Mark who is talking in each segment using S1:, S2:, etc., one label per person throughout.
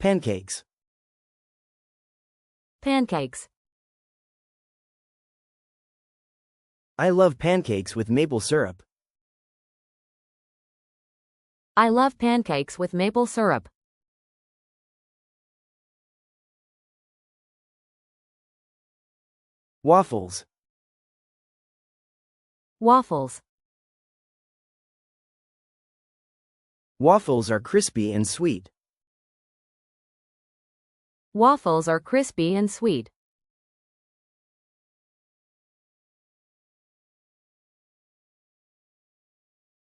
S1: Pancakes.
S2: Pancakes.
S1: I love pancakes with maple syrup.
S2: I love pancakes with maple syrup.
S1: Waffles.
S2: Waffles.
S1: Waffles are crispy and sweet.
S2: Waffles are crispy and sweet.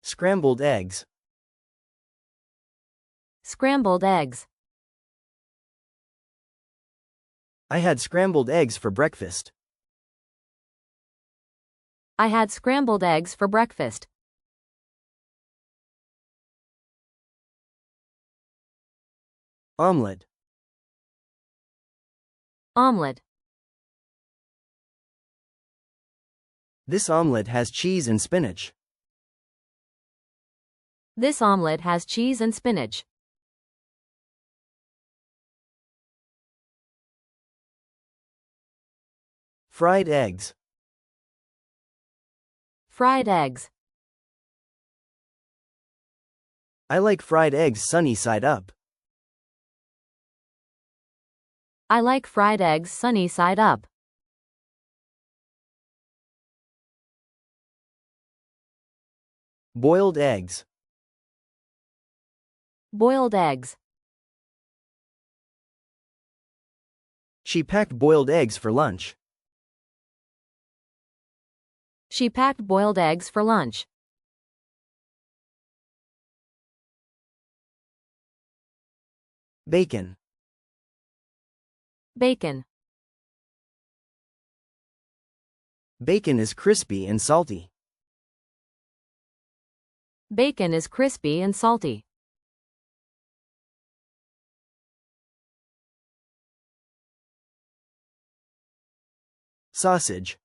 S1: Scrambled eggs.
S2: Scrambled eggs.
S1: I had scrambled eggs for breakfast.
S2: I had scrambled eggs for breakfast.
S1: Omelet.
S2: Omelet.
S1: This omelet has cheese and spinach.
S2: This omelet has cheese and spinach.
S1: Fried eggs.
S2: Fried eggs.
S1: I like fried eggs sunny side up.
S2: I like fried eggs sunny side up.
S1: Boiled eggs.
S2: Boiled eggs.
S1: She packed boiled eggs for lunch.
S2: She packed boiled eggs for lunch.
S1: Bacon.
S2: Bacon.
S1: Bacon is crispy and salty.
S2: Bacon is crispy and salty.
S1: Sausage.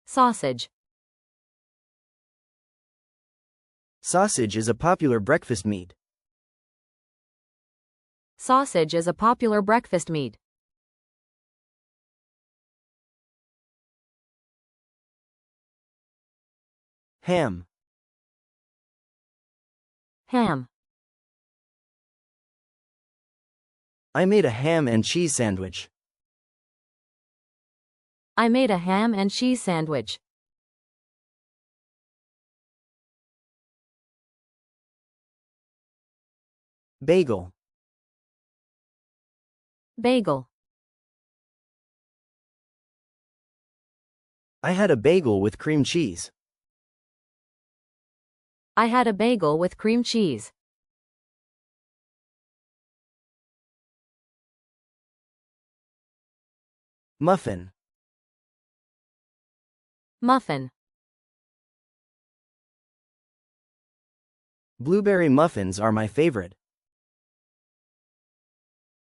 S2: Sausage.
S1: Sausage is a popular breakfast meat.
S2: Sausage is a popular breakfast meat.
S1: Ham.
S2: Ham.
S1: I made a ham and cheese sandwich.
S2: I made a ham and cheese sandwich.
S1: Bagel.
S2: Bagel.
S1: I had a bagel with cream cheese.
S2: I had a bagel with cream cheese.
S1: Muffin.
S2: Muffin.
S1: Blueberry muffins are my favorite.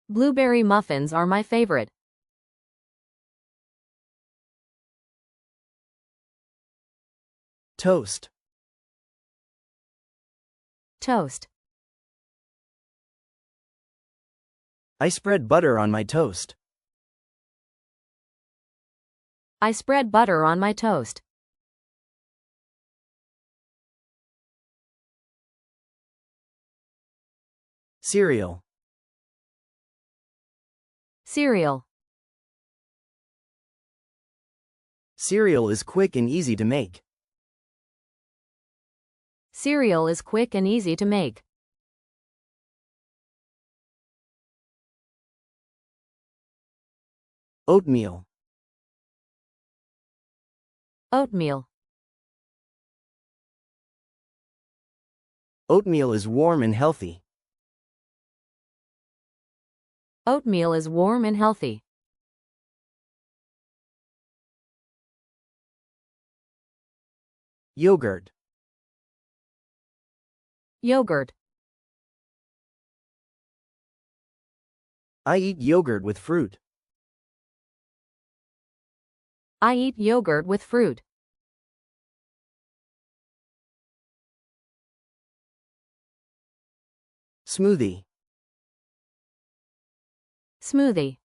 S2: Blueberry muffins are my favorite.
S1: Toast.
S2: Toast.
S1: I spread butter on my toast.
S2: I spread butter on my toast.
S1: Cereal.
S2: Cereal.
S1: Cereal is quick and easy to make.
S2: Cereal is quick and easy to make.
S1: Oatmeal.
S2: Oatmeal.
S1: Oatmeal is warm and healthy.
S2: Oatmeal is warm and healthy.
S1: Yogurt.
S2: Yogurt.
S1: I eat yogurt with fruit.
S2: I eat yogurt with fruit.
S1: Smoothie.
S2: Smoothie.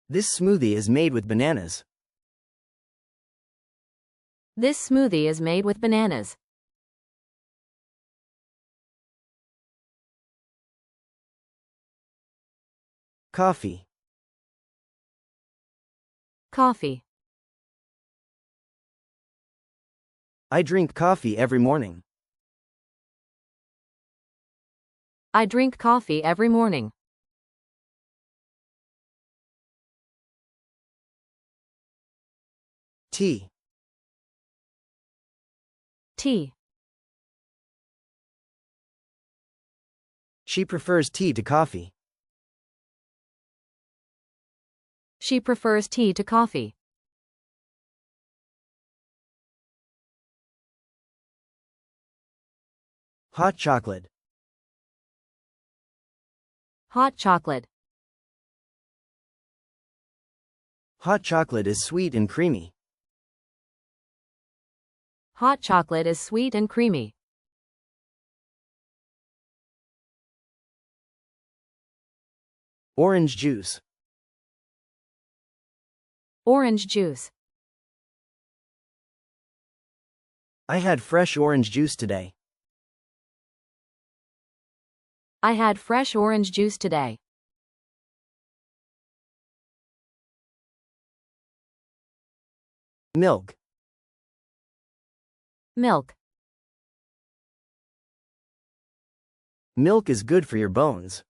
S1: This smoothie is made with bananas.
S2: This smoothie is made with bananas.
S1: Coffee.
S2: Coffee.
S1: I drink coffee every morning.
S2: I drink coffee every morning.
S1: Tea.
S2: Tea.
S1: She prefers tea to coffee.
S2: She prefers tea to coffee.
S1: Hot chocolate.
S2: Hot chocolate.
S1: Hot chocolate is sweet and creamy.
S2: Hot chocolate is sweet and creamy.
S1: Orange juice.
S2: Orange juice.
S1: I had fresh orange juice today.
S2: I had fresh orange juice today.
S1: Milk.
S2: Milk.
S1: Milk is good for your bones.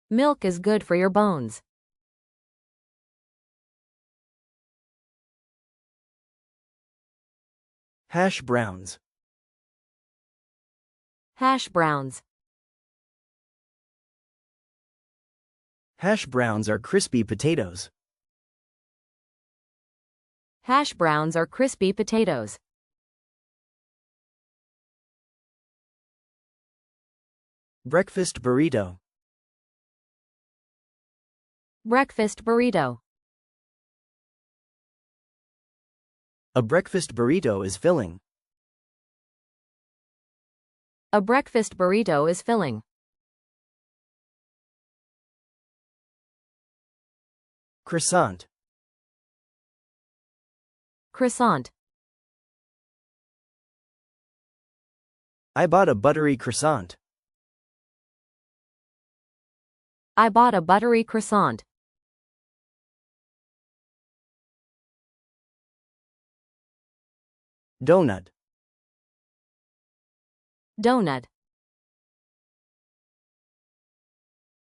S2: Milk is good for your bones.
S1: Hash browns.
S2: Hash browns.
S1: Hash browns are crispy potatoes.
S2: Hash browns are crispy potatoes.
S1: Breakfast burrito.
S2: Breakfast burrito.
S1: A breakfast burrito is filling.
S2: A breakfast burrito is filling.
S1: Croissant.
S2: Croissant.
S1: I bought a buttery croissant.
S2: I bought a buttery croissant.
S1: Donut.
S2: Donut.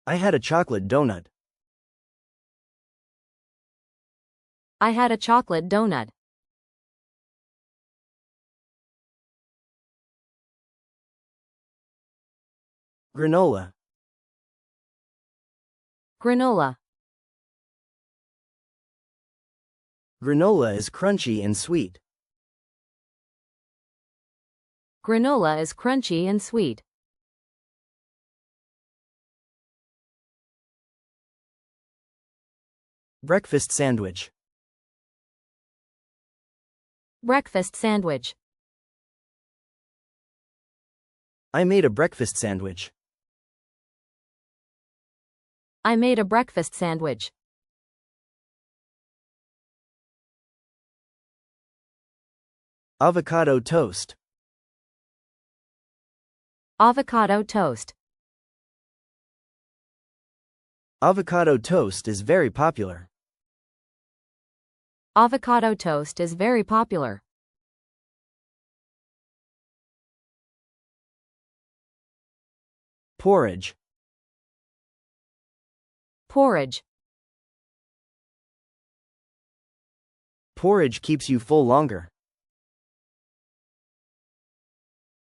S1: I had a chocolate donut.
S2: I had a chocolate donut.
S1: Granola.
S2: Granola.
S1: Granola is crunchy and sweet.
S2: Granola is crunchy and sweet.
S1: Breakfast sandwich.
S2: Breakfast sandwich.
S1: I made a breakfast sandwich.
S2: I made a breakfast sandwich.
S1: Avocado toast.
S2: Avocado toast.
S1: Avocado toast is very popular.
S2: Avocado toast is very popular.
S1: Porridge.
S2: Porridge.
S1: Porridge keeps you full longer.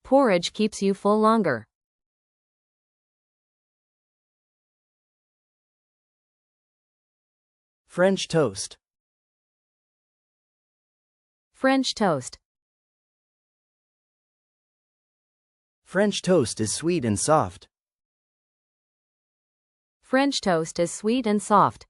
S2: Porridge keeps you full longer.
S1: French toast.
S2: French toast.
S1: French toast is sweet and soft.
S2: French toast is sweet and soft.